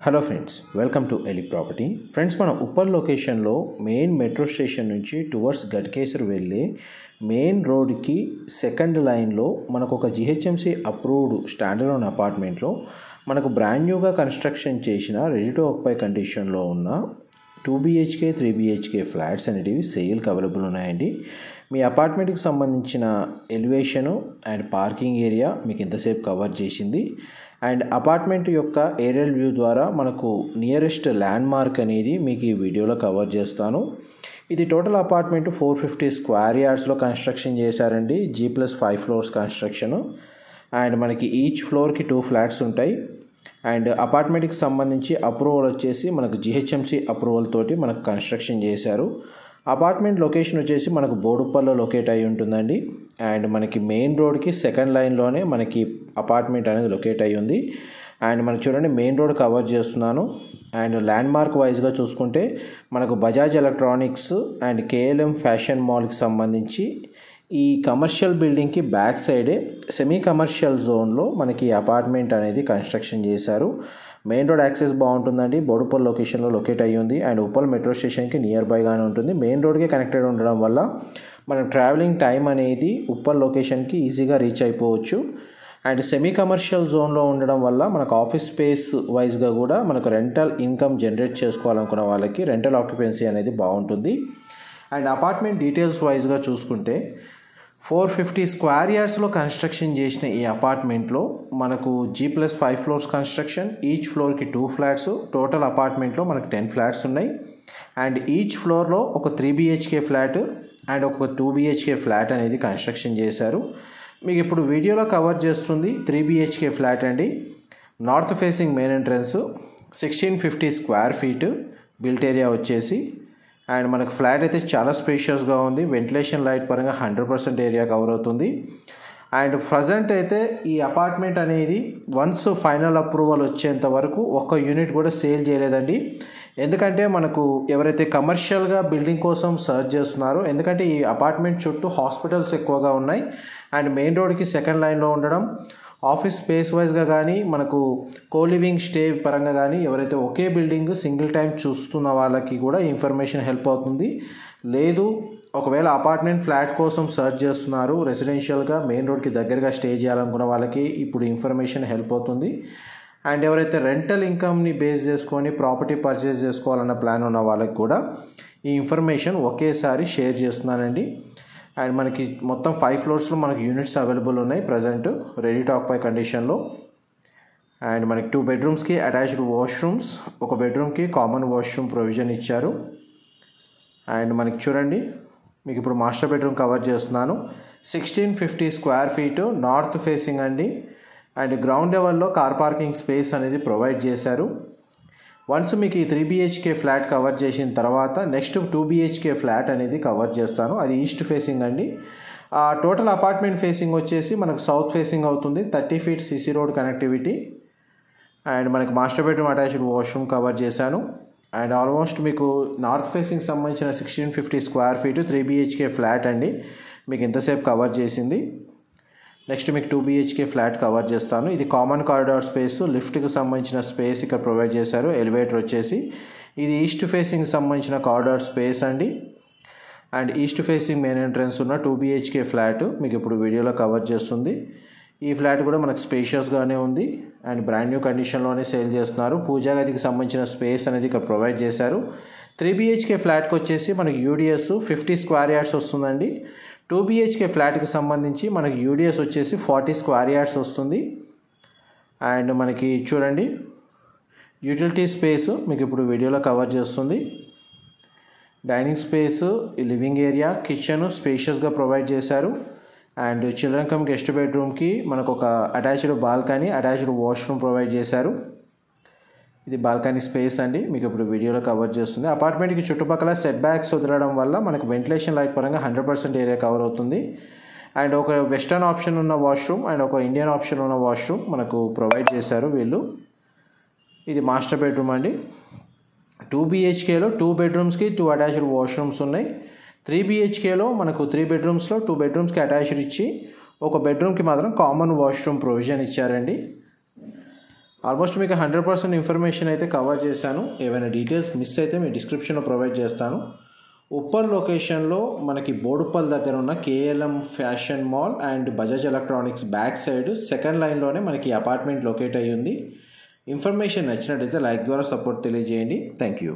Hello friends, welcome to ఎలి property. Friends, మన ఉప్పల్ లొకేషన్లో మెయిన్ మెట్రో స్టేషన్ నుంచి టువర్డ్స్ గట్కేసర్ వెళ్ళే మెయిన్ రోడ్కి సెకండ్ లైన్లో మనకు ఒక జిహెచ్ఎంసీ అప్రూవ్డ్ స్టాండర్డ్ అపార్ట్మెంట్లో మనకు బ్రాండ్ న్యూగా కన్స్ట్రక్షన్ చేసిన రెడీ టు ఆక్యుపై కండిషన్లో ఉన్న 2 BHK 3 BHK ఫ్లాట్స్ అనేటివి సేల్కి అవైలబుల్ ఉన్నాయండి. మీ అపార్ట్మెంట్కి సంబంధించిన ఎలివేషను అండ్ పార్కింగ్ ఏరియా మీకు ఇంతసేపు కవర్ చేసింది. అండ్ అపార్ట్మెంట్ యొక్క ఏరియల్ వ్యూ ద్వారా మనకు నియరెస్ట్ ల్యాండ్ మార్క్ అనేది మీకు ఈ వీడియోలో కవర్ చేస్తాను. ఇది టోటల్ అపార్ట్మెంట్ 450 స్క్వేర్ యార్డ్స్లో కన్స్ట్రక్షన్ చేశారండి. G+5 floors construction. అండ్ మనకి ఈచ్ ఫ్లోర్కి 2 ఫ్లాట్స్ ఉంటాయి. అండ్ అపార్ట్మెంట్కి సంబంధించి అప్రూవల్ వచ్చేసి మనకు జిహెచ్ఎంసీ అప్రూవల్ తోటి మనకు కన్స్ట్రక్షన్ చేశారు. అపార్ట్మెంట్ లొకేషన్ వచ్చేసి మనకు బోడుప్పల్లో లొకేట్ అయి ఉంటుందండి. అండ్ మనకి మెయిన్ రోడ్కి సెకండ్ లైన్లోనే మనకి అపార్ట్మెంట్ అనేది లొకేట్ అయి ఉంది. అండ్ మనకు చూడండి, మెయిన్ రోడ్ కవర్ చేస్తున్నాను. అండ్ ల్యాండ్ మార్క్ వైజ్గా చూసుకుంటే మనకు Bajaj electronics and KLM fashion మాల్కి సంబంధించి ఈ కమర్షియల్ బిల్డింగ్కి బ్యాక్ సైడే సెమీ కమర్షియల్ జోన్లో మనకి అపార్ట్మెంట్ అనేది కన్స్ట్రక్షన్ చేశారు. మెయిన్ రోడ్ యాక్సెస్ బాగుంటుందండి. బోడుప్పల్ లొకేషన్లో లొకేట్ అయ్యి ఉంది. అండ్ ఉప్పల్ మెట్రో స్టేషన్కి నియర్ బైగానే ఉంటుంది. మెయిన్ రోడ్కి కనెక్టెడ్ ఉండడం వల్ల మన ట్రావెలింగ్ టైం అనేది ఉప్పల్ లొకేషన్కి ఈజీగా రీచ్ అయిపోవచ్చు. అండ్ సెమీ కమర్షియల్ జోన్లో ఉండడం వల్ల మనకు ఆఫీస్ స్పేస్ వైజ్గా కూడా మనకు రెంటల్ ఇన్కమ్ జనరేట్ చేసుకోవాలనుకున్న వాళ్ళకి రెంటల్ ఆక్యుపెన్సీ అనేది బాగుంటుంది. అండ్ అపార్ట్మెంట్ డీటెయిల్స్ వైజ్గా చూసుకుంటే 450 స్క్వేర్ యార్డ్స్లో కన్స్ట్రక్షన్ చేసిన ఈ అపార్ట్మెంట్లో మనకు G+5 ఫ్లోర్స్ కన్స్ట్రక్షన్, ఈచ్ ఫ్లోర్కి 2 ఫ్లాట్స్, టోటల్ అపార్ట్మెంట్లో మనకు 10 ఫ్లాట్స్ ఉన్నాయి. అండ్ ఈచ్ ఫ్లోర్లో ఒక 3 BHK ఫ్లాట్ అండ్ ఒక 2 BHK ఫ్లాట్ అనేది కన్స్ట్రక్షన్ చేశారు. మీకు ఇప్పుడు వీడియోలో కవర్ చేస్తుంది 3 BHK ఫ్లాట్ అండి. North facing main entrance, 1650 square feet built area వచ్చేసి. అండ్ మనకు ఫ్లాట్ అయితే చాలా స్పేషియస్గా ఉంది. వెంటిలేషన్ లైట్ పరంగా 100% ఏరియా కవర్ అవుతుంది. అండ్ ప్రజెంట్ అయితే ఈ అపార్ట్మెంట్ అనేది వన్స్ ఫైనల్ అప్రూవల్ వచ్చేంత వరకు ఒక్క యూనిట్ కూడా సేల్ చేయలేదండి. ఎందుకంటే మనకు ఎవరైతే కమర్షియల్గా బిల్డింగ్ కోసం సర్చ్ చేస్తున్నారో, ఎందుకంటే ఈ అపార్ట్మెంట్ చుట్టూ హాస్పిటల్స్ ఎక్కువగా ఉన్నాయి. అండ్ మెయిన్ రోడ్కి సెకండ్ లైన్లో ఉండడం, ఆఫీస్ స్పేస్ వైజ్గా కానీ మనకు కోలివింగ్ స్టే పరంగా కానీ ఎవరైతే ఒకే బిల్డింగ్ సింగిల్ టైం చూస్తున్న వాళ్ళకి కూడా ఇన్ఫర్మేషన్ హెల్ప్ అవుతుంది. లేదు, ఒకవేళ అపార్ట్మెంట్ ఫ్లాట్ కోసం సర్చ్ చేస్తున్నారు, రెసిడెన్షియల్గా మెయిన్ రోడ్కి దగ్గరగా స్టే చేయాలనుకున్న వాళ్ళకి ఇప్పుడు ఇన్ఫర్మేషన్ హెల్ప్ అవుతుంది. అండ్ ఎవరైతే రెంటల్ ఇన్కమ్ని బేస్ చేసుకొని ప్రాపర్టీ పర్చేస్ చేసుకోవాలన్న ప్లాన్ ఉన్న వాళ్ళకి కూడా ఈ ఇన్ఫర్మేషన్ ఒకేసారి షేర్ చేస్తున్నానండి. అండ్ మనకి మొత్తం 5 ఫ్లోర్స్లో మనకి యూనిట్స్ అవైలబుల్ ఉన్నాయి ప్రజెంట్ రెడీ టు ఆక్యుపై కండిషన్లో. అండ్ మనకి 2 బెడ్రూమ్స్కి అటాచ్డ్ వాష్రూమ్స్, ఒక బెడ్రూమ్కి కామన్ వాష్రూమ్ ప్రొవిజన్ ఇచ్చారు. అండ్ మనకి చూడండి, మీకు ఇప్పుడు మాస్టర్ బెడ్రూమ్ కవర్ చేస్తున్నాను. 1650 స్క్వేర్ ఫీట్ నార్త్ ఫేసింగ్ అండి. అండ్ గ్రౌండ్ లెవెల్లో కార్ పార్కింగ్ స్పేస్ అనేది ప్రొవైడ్ చేశారు. వన్స్ మీకు ఈ 3 BHK ఫ్లాట్ కవర్ చేసిన తర్వాత నెక్స్ట్ 2 BHK ఫ్లాట్ అనేది కవర్ చేస్తాను. అది ఈస్ట్ ఫేసింగ్ అండి. టోటల్ అపార్ట్మెంట్ ఫేసింగ్ వచ్చేసి మనకు సౌత్ ఫేసింగ్ అవుతుంది. 30 feet CC road connectivity. And మనకి master bedroom attached washroom cover చేశాను. అండ్ ఆల్మోస్ట్ మీకు నార్త్ ఫేసింగ్ సంబంధించిన 1650 స్క్వేర్ ఫీట్ 3 BHK ఫ్లాట్ అండి మీకు ఇంతసేపు కవర్ చేసింది. నెక్స్ట్ మీకు 2 BHK ఫ్లాట్ కవర్ చేస్తాను. ఇది కామన్ కారిడార్ స్పేస్, లిఫ్ట్కి సంబంధించిన స్పేస్ ఇక్కడ ప్రొవైడ్ చేశారు. ఎలివేటర్ వచ్చేసి ఇది ఈస్ట్ ఫేసింగ్ సంబంధించిన కారిడార్ స్పేస్ అండి. And east facing main entrance ఉన్న 2 BHK ఫ్లాట్ మీకు ఇప్పుడు వీడియోలో కవర్ చేస్తుంది. ఈ ఫ్లాట్ కూడా మనకు స్పేషియస్గానే ఉంది. అండ్ బ్రాండ్ న్యూ కండిషన్లోనే సేల్ చేస్తున్నారు. పూజా గదికి సంబంధించిన స్పేస్ అనేది ఇక్కడ ప్రొవైడ్ చేశారు. 3 BHK ఫ్లాట్కి వచ్చేసి మనకి UDS 50 స్క్వేర్ యార్డ్స్ వస్తుందండి. 2 BHK ఫ్లాట్కి సంబంధించి మనకి UDS వచ్చేసి 40 స్క్వేర్ యార్డ్స్ వస్తుంది. అండ్ మనకి చూడండి, యూటిలిటీ స్పేస్ మీకు ఇప్పుడు వీడియోలో కవర్ చేస్తుంది. Dining space, living area, kitchen స్పేషియస్గా ప్రొవైడ్ చేశారు. అండ్ చిల్డ్రన్ కమ్ గెస్ట్ బెడ్రూమ్కి మనకు ఒక attached balcony, attached washroom provide చేశారు. ఇది బాల్కనీ స్పేస్ అండి మీకు ఇప్పుడు వీడియోలో కవర్ చేస్తుంది. అపార్ట్మెంట్కి చుట్టుపక్కల సెట్ బ్యాక్స్ వదలడం వల్ల మనకు వెంటిలేషన్ లైట్ పరంగా 100% ఏరియా కవర్ అవుతుంది. అండ్ ఒక వెస్టర్న్ ఆప్షన్ ఉన్న వాష్రూమ్ అండ్ ఒక ఇండియన్ ఆప్షన్ ఉన్న వాష్రూమ్ మనకు ప్రొవైడ్ చేశారు వీళ్ళు. ఇది మాస్టర్ బెడ్రూమ్ అండి. 2 BHKలో 2 బెడ్రూమ్స్కి 2 అటాచ్డ్ వాష్రూమ్స్ ఉన్నాయి. 3 BHKలో మనకు 3 బెడ్రూమ్స్లో 2 బెడ్రూమ్స్కి అటాచ్డ్ ఇచ్చి ఒక బెడ్రూమ్కి మాత్రం కామన్ వాష్రూమ్ ప్రొవిజన్ ఇచ్చారండి. ఆల్మోస్ట్ మీకు 100% ఇన్ఫర్మేషన్ అయితే కవర్ చేశాను. ఏమైనా డీటెయిల్స్ మిస్ అయితే మీ డిస్క్రిప్షన్లో ప్రొవైడ్ చేస్తాను. ఉప్పల్ లొకేషన్లో మనకి బోడుప్పల్ దగ్గర ఉన్న KLM fashion mall and Bajaj electronics back side second లైన్లోనే మనకి అపార్ట్మెంట్ లొకేట్ అయ్యి ఉంది. ఇన్ఫర్మేషన్ నచ్చినట్టయితే లైక్ ద్వారా సపోర్ట్ తెలియజేయండి. Thank you.